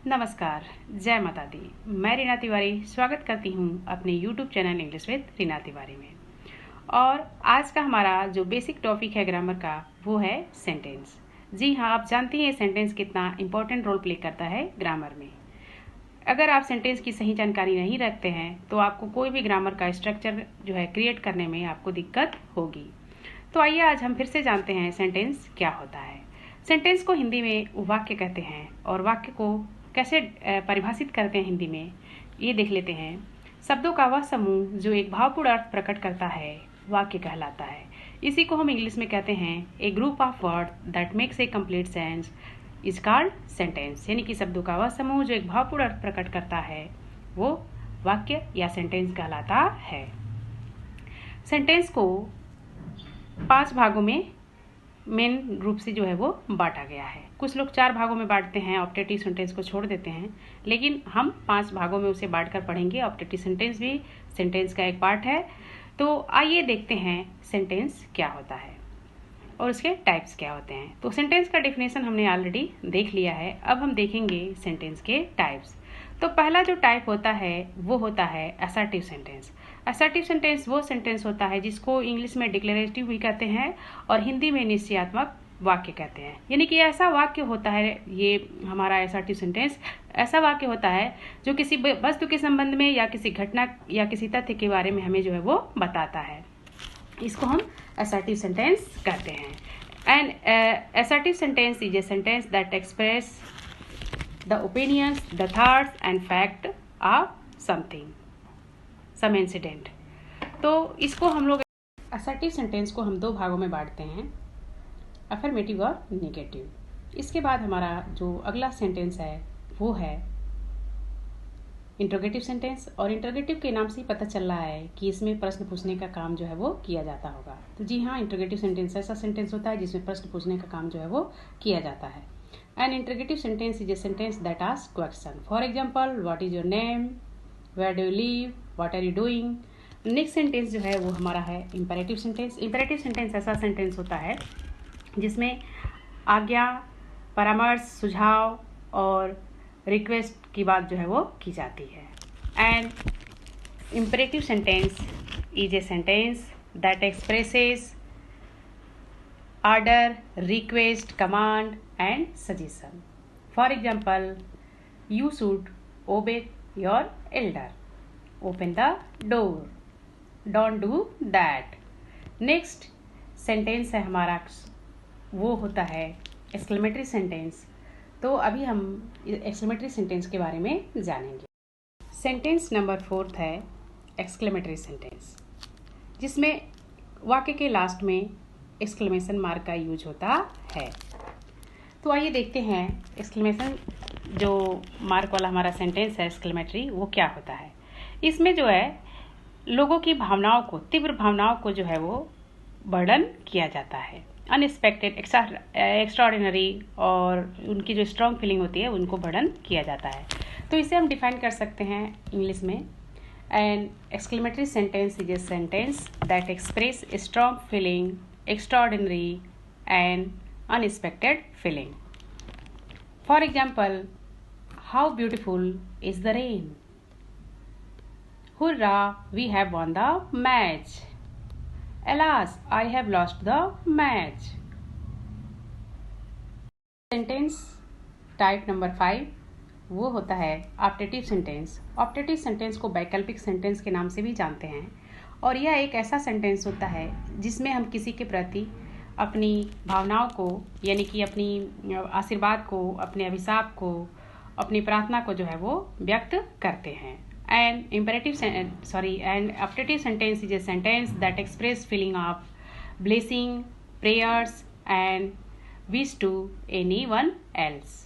नमस्कार, जय माता दी। मैं रीना तिवारी स्वागत करती हूँ अपने YouTube channel English with Reena Tiwari में। और आज का हमारा जो बेसिक टॉपिक है ग्रामर का वो है सेंटेंस। जी हाँ, आप जानती हैं सेंटेंस कितना इम्पोर्टेंट रोल प्ले करता है ग्रामर में। अगर आप सेंटेंस की सही जानकारी नहीं रखते हैं तो आपको कोई भी ग्रामर का स्ट्रक्चर जो है क्रिएट करने में आपको दिक्कत होगी। तो आइए आज हम फिर से जानते हैं सेंटेंस क्या होता है। सेंटेंस को हिंदी में वाक्य कहते हैं और वाक्य को कैसे परिभाषित करते हैं हिंदी में ये देख लेते हैं। शब्दों का वह समूह जो एक भावपूर्ण अर्थ प्रकट करता है वाक्य कहलाता है। इसी को हम इंग्लिश में कहते हैं a group of word that makes a complete sense is called sentence. यानी कि शब्दों का वह समूह जो एक भावपूर्ण अर्थ प्रकट करता है वो वाक्य या सेंटेंस कहलाता है। सेंटेंस को 5 भागों में मेन रूप से जो है वो बांटा गया है। कुछ लोग 4 भागों में बांटते हैं, ऑप्टेटिव सेंटेंस को छोड़ देते हैं, लेकिन हम 5 भागों में उसे बांटकर पढ़ेंगे। ऑप्टेटिव सेंटेंस भी सेंटेंस का एक पार्ट है। तो आइए देखते हैं सेंटेंस क्या होता है और उसके टाइप्स क्या होते हैं। तो सेंटेंस का डेफिनेशन हमने ऑलरेडी देख लिया है, अब हम देखेंगे सेंटेंस के टाइप्स। तो पहला जो टाइप होता है वो होता है असर्टिव सेंटेंस। असर्टिव सेंटेंस वो सेंटेंस होता है जिसको इंग्लिश में डिक्लेरेटिव भी कहते हैं और हिंदी में निश्चयात्मक वाक्य कहते हैं। यानी कि ऐसा वाक्य होता है, ये हमारा असर्टिव सेंटेंस ऐसा वाक्य होता है जो किसी वस्तु के संबंध में या किसी घटना या किसी तथ्य के बारे में हमें जो है वो बताता है। इसको हम assertive sentence कहते हैं। And assertive sentence is a sentence that express the opinions, the thoughts and fact of something, some incident। तो इसको हम लोग assertive sentence को हम 2 भागों में बांटते हैं, affirmative और negative। इसके बाद हमारा जो अगला सेंटेंस है वो है इंट्रोगेटिव सेंटेंस। और इंट्रोगेटिव के नाम से ही पता चल रहा है कि इसमें प्रश्न पूछने का काम जो है वो किया जाता होगा। तो जी हाँ, इंट्रोगेटिव सेंटेंस ऐसा सेंटेंस होता है जिसमें प्रश्न पूछने का काम जो है वो किया जाता है। An interrogative sentence is a sentence that asks question. For example, what is your name, where do you live, what are you doing. Next sentence जो है वो हमारा है इंपेरेटिव सेंटेंस। इंपेरेटिव सेंटेंस ऐसा सेंटेंस होता है जिसमें आज्ञा, परामर्श, सुझाव और रिक्वेस्ट की बात जो है वो की जाती है। And imperative sentence is a sentence that expresses order, request, command and suggestion. For example, you should ओबे your Elder, open the door, don't do that. Next sentence है हमारा वो होता है एक्सक्लेमेटरी सेंटेंस। तो अभी हम एक्सक्लेमेटरी सेंटेंस के बारे में जानेंगे। सेंटेंस नंबर 4 है एक्सक्लेमेटरी सेंटेंस, जिसमें वाक्य के लास्ट में एक्सक्लेमेशन मार्क का यूज होता है। तो आइए देखते हैं एक्सक्लेमेशन जो मार्क वाला हमारा सेंटेंस है एक्सक्लेमेटरी वो क्या होता है। इसमें जो है लोगों की भावनाओं को, तीव्र भावनाओं को जो है वो वर्णन किया जाता है। अनएक्सपेक्टेड, एक्स्ट्राऑर्डिनरी और उनकी जो स्ट्रॉन्ग फीलिंग होती है उनको वर्णन किया जाता है। तो इसे हम डिफाइन कर सकते हैं इंग्लिश में। An exclamatory sentence is a sentence that express strong feeling, extraordinary and unexpected feeling. For example, how beautiful is the rain, hurrah we have won the match, Alas, I have lost the match। Sentence type number 5 वो होता है optative sentence. Optative sentence को वैकल्पिक sentence के नाम से भी जानते हैं और यह एक ऐसा सेंटेंस होता है जिसमें हम किसी के प्रति अपनी भावनाओं को, यानी कि अपनी आशीर्वाद को, अपने अभिशाप को, अपनी प्रार्थना को जो है वो व्यक्त करते हैं। And optative sentence is a sentence that express feeling of blessing, prayers and wish to anyone else.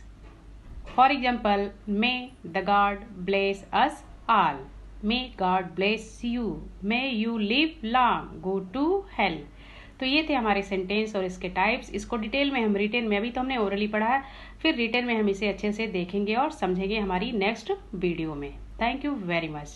For example, may the God bless us all, may God bless you, may you live long, go to hell। तो ये थे हमारे sentence और इसके types. इसको detail में हम retain में, अभी तो हमने ओरली पढ़ा है, फिर रिटेन में हम इसे अच्छे से देखेंगे और समझेंगे हमारी नेक्स्ट वीडियो में। Thank you very much.